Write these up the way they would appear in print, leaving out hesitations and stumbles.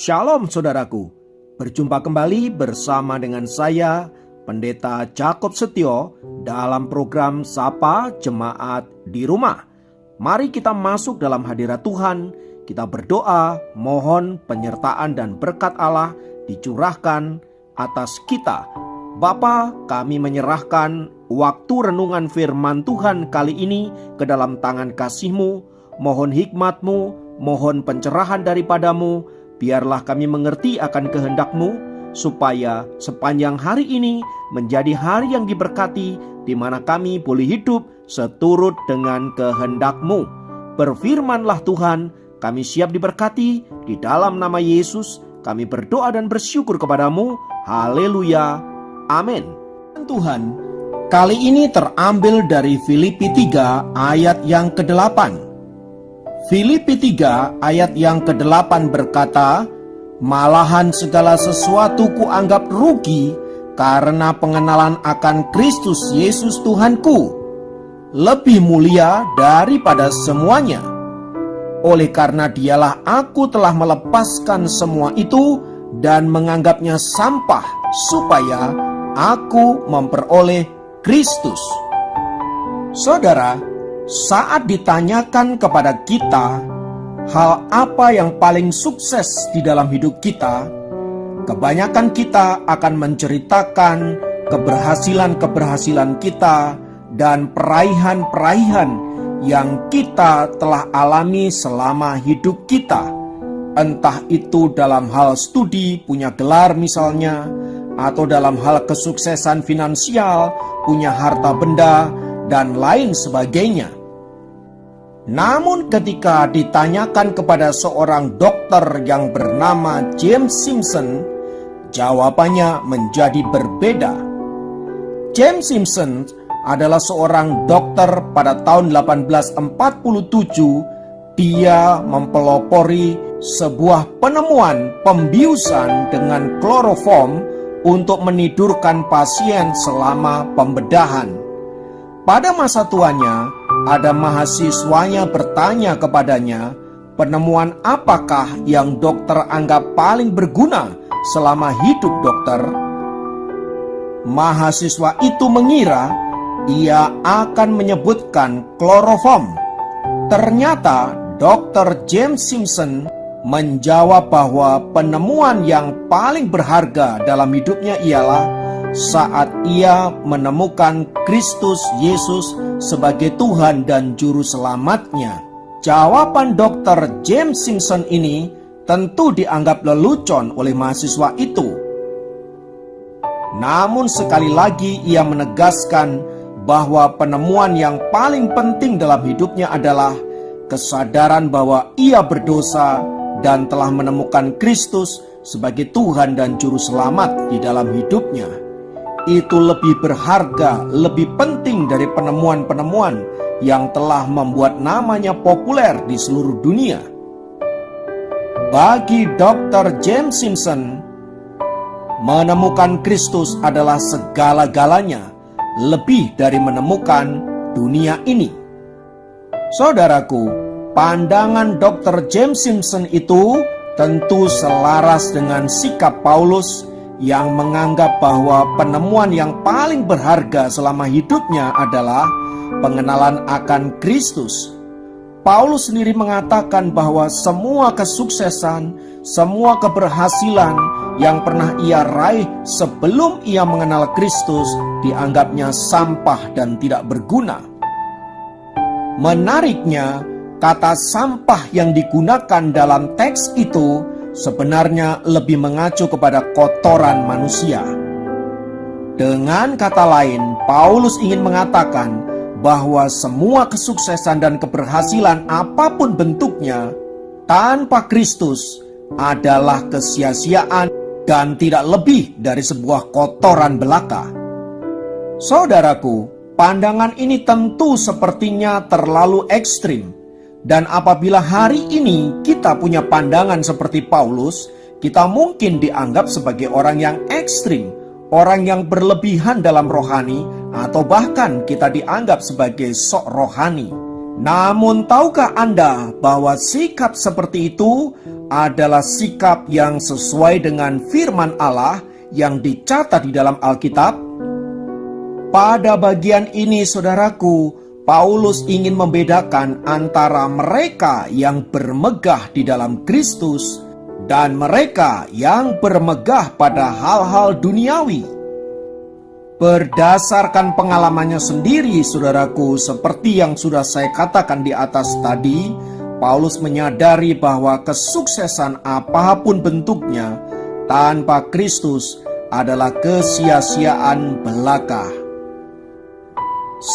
Shalom saudaraku, berjumpa kembali bersama dengan saya Pendeta Jakob Setio dalam program Sapa Jemaat di Rumah. Mari kita masuk dalam hadirat Tuhan, kita berdoa, mohon penyertaan dan berkat Allah dicurahkan atas kita. Bapa, kami menyerahkan waktu renungan firman Tuhan kali ini ke dalam tangan kasih-Mu. Mohon hikmat-Mu, mohon pencerahan daripadamu. Biarlah kami mengerti akan kehendak-Mu, supaya sepanjang hari ini menjadi hari yang diberkati, di mana kami boleh hidup seturut dengan kehendak-Mu. Berfirmanlah Tuhan, kami siap diberkati. Di dalam nama Yesus kami berdoa dan bersyukur kepadamu. Haleluya, amin. Tuhan, kali ini terambil dari Filipi 3 ayat yang ke-8. Filipi 3 ayat yang ke-8 berkata, "Malahan segala sesuatu kuanggap rugi karena pengenalan akan Kristus Yesus Tuhanku, lebih mulia daripada semuanya. Oleh karena dialah aku telah melepaskan semua itu dan menganggapnya sampah, supaya aku memperoleh Kristus." Saudara, saat ditanyakan kepada kita hal apa yang paling sukses di dalam hidup kita, kebanyakan kita akan menceritakan keberhasilan-keberhasilan kita dan peraihan-peraihan yang kita telah alami selama hidup kita. Entah itu dalam hal studi, punya gelar misalnya, atau dalam hal kesuksesan finansial, punya harta benda, dan lain sebagainya. Namun ketika ditanyakan kepada seorang dokter yang bernama James Simpson, jawabannya menjadi berbeda. James Simpson adalah seorang dokter pada tahun 1847. Dia mempelopori sebuah penemuan pembiusan dengan kloroform untuk menidurkan pasien selama pembedahan. Pada masa tuanya, ada mahasiswanya bertanya kepadanya, penemuan apakah yang dokter anggap paling berguna selama hidup dokter? Mahasiswa itu mengira ia akan menyebutkan kloroform. Ternyata Dr. James Simpson menjawab bahwa penemuan yang paling berharga dalam hidupnya ialah saat ia menemukan Kristus Yesus sebagai Tuhan dan Juru Selamatnya. Jawaban Dr. James Simpson ini tentu dianggap lelucon oleh mahasiswa itu. Namun sekali lagi ia menegaskan bahwa penemuan yang paling penting dalam hidupnya adalah kesadaran bahwa ia berdosa dan telah menemukan Kristus sebagai Tuhan dan Juru Selamat di dalam hidupnya. Itu lebih berharga, lebih penting dari penemuan-penemuan yang telah membuat namanya populer di seluruh dunia. Bagi Dr. James Simpson, menemukan Kristus adalah segala-galanya, lebih dari menemukan dunia ini. Saudaraku, pandangan Dr. James Simpson itu tentu selaras dengan sikap Paulus yang menganggap bahwa penemuan yang paling berharga selama hidupnya adalah pengenalan akan Kristus. Paulus sendiri mengatakan bahwa semua kesuksesan, semua keberhasilan yang pernah ia raih sebelum ia mengenal Kristus dianggapnya sampah dan tidak berguna. Menariknya, kata sampah yang digunakan dalam teks itu sebenarnya lebih mengacu kepada kotoran manusia. Dengan kata lain, Paulus ingin mengatakan bahwa semua kesuksesan dan keberhasilan apapun bentuknya tanpa Kristus adalah kesia-siaan dan tidak lebih dari sebuah kotoran belaka. Saudaraku, pandangan ini tentu sepertinya terlalu ekstrim. Dan apabila hari ini kita punya pandangan seperti Paulus, kita mungkin dianggap sebagai orang yang ekstrim, orang yang berlebihan dalam rohani, atau bahkan kita dianggap sebagai sok rohani. Namun tahukah Anda bahwa sikap seperti itu adalah sikap yang sesuai dengan firman Allah yang dicatat di dalam Alkitab? Pada bagian ini, saudaraku, Paulus ingin membedakan antara mereka yang bermegah di dalam Kristus dan mereka yang bermegah pada hal-hal duniawi. Berdasarkan pengalamannya sendiri, saudaraku, seperti yang sudah saya katakan di atas tadi, Paulus menyadari bahwa kesuksesan apapun bentuknya tanpa Kristus adalah kesia-siaan belaka.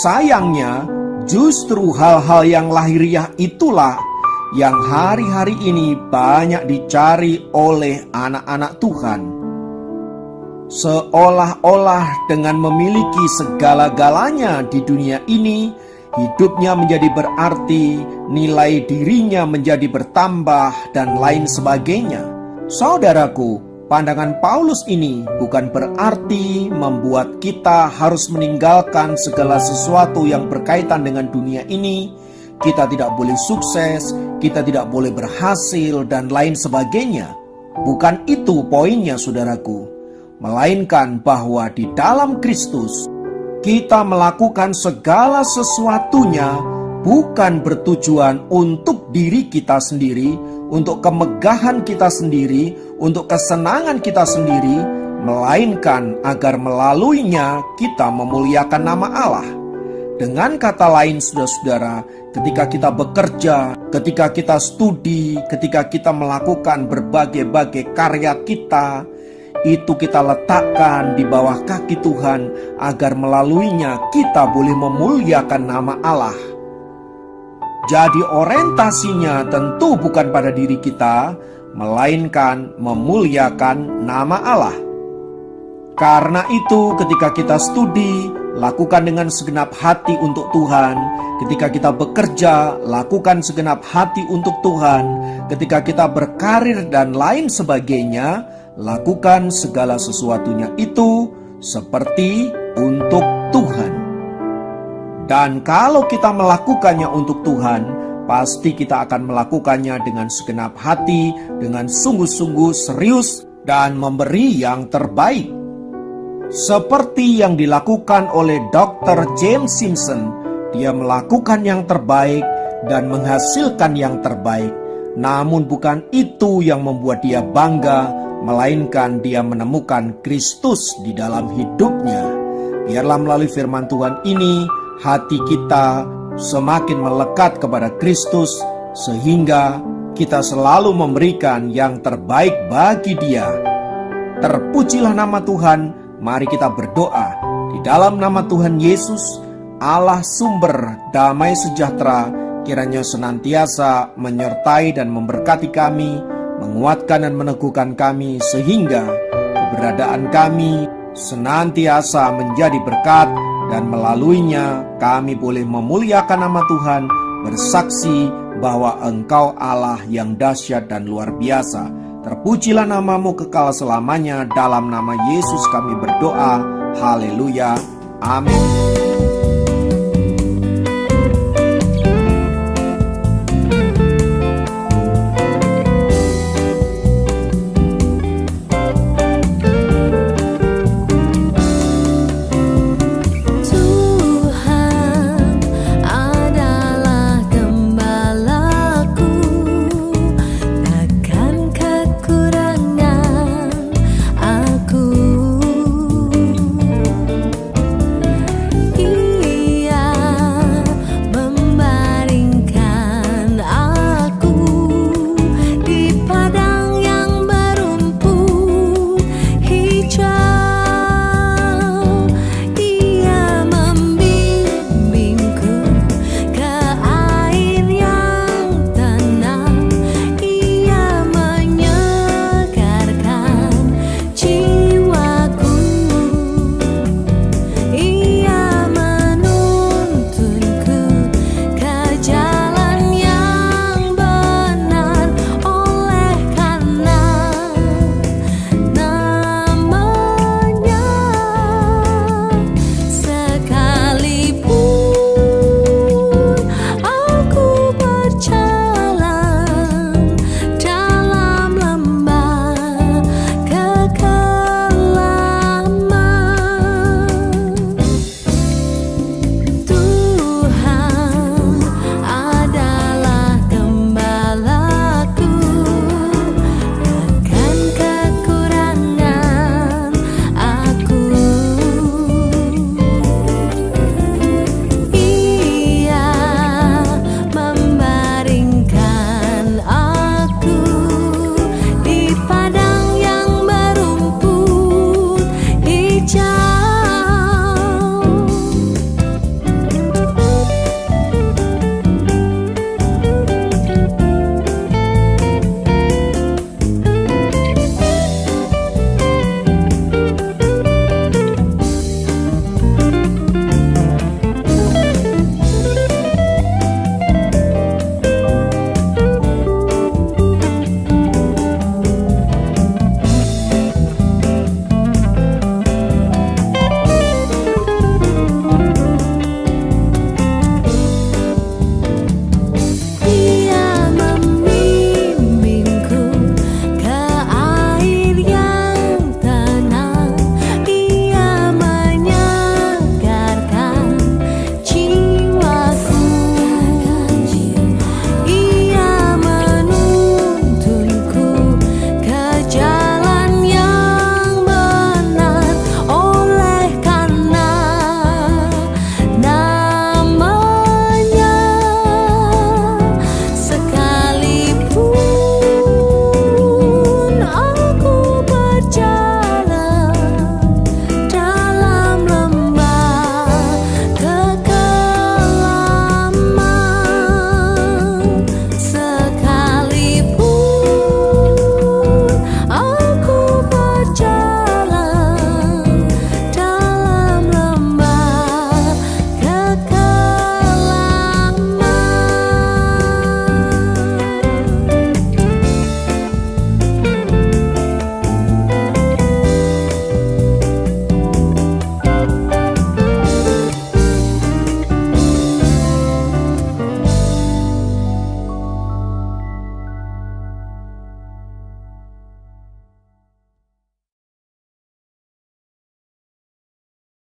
Sayangnya, justru hal-hal yang lahiriah itulah yang hari-hari ini banyak dicari oleh anak-anak Tuhan. Seolah-olah dengan memiliki segala-galanya di dunia ini, hidupnya menjadi berarti, nilai dirinya menjadi bertambah, dan lain sebagainya. Saudaraku, pandangan Paulus ini bukan berarti membuat kita harus meninggalkan segala sesuatu yang berkaitan dengan dunia ini. Kita tidak boleh sukses, kita tidak boleh berhasil, dan lain sebagainya. Bukan itu poinnya, saudaraku. Melainkan bahwa di dalam Kristus kita melakukan segala sesuatunya bukan bertujuan untuk diri kita sendiri, untuk kemegahan kita sendiri, untuk kesenangan kita sendiri, melainkan agar melaluinya kita memuliakan nama Allah. Dengan kata lain, saudara-saudara, ketika kita bekerja, ketika kita studi, ketika kita melakukan berbagai-bagai karya kita, itu kita letakkan di bawah kaki Tuhan agar melaluinya kita boleh memuliakan nama Allah. Jadi orientasinya tentu bukan pada diri kita, melainkan memuliakan nama Allah. Karena itu ketika kita studi, lakukan dengan segenap hati untuk Tuhan. Ketika kita bekerja, lakukan segenap hati untuk Tuhan. Ketika kita berkarir dan lain sebagainya, lakukan segala sesuatunya itu seperti untuk Tuhan. Dan kalau kita melakukannya untuk Tuhan, pasti kita akan melakukannya dengan segenap hati, dengan sungguh-sungguh serius, dan memberi yang terbaik. Seperti yang dilakukan oleh Dr. James Simpson, dia melakukan yang terbaik dan menghasilkan yang terbaik. Namun bukan itu yang membuat dia bangga, melainkan dia menemukan Kristus di dalam hidupnya. Biarlah melalui firman Tuhan ini, hati kita semakin melekat kepada Kristus, sehingga kita selalu memberikan yang terbaik bagi Dia. Terpujilah nama Tuhan. Mari kita berdoa. Di dalam nama Tuhan Yesus, Allah sumber damai sejahtera, kiranya senantiasa menyertai dan memberkati kami, menguatkan dan meneguhkan kami, sehingga keberadaan kami senantiasa menjadi berkat, dan melaluinya kami boleh memuliakan nama Tuhan, bersaksi bahwa Engkau Allah yang dahsyat dan luar biasa. Terpujilah namamu kekal selamanya. Dalam nama Yesus kami berdoa. Haleluya. Amin.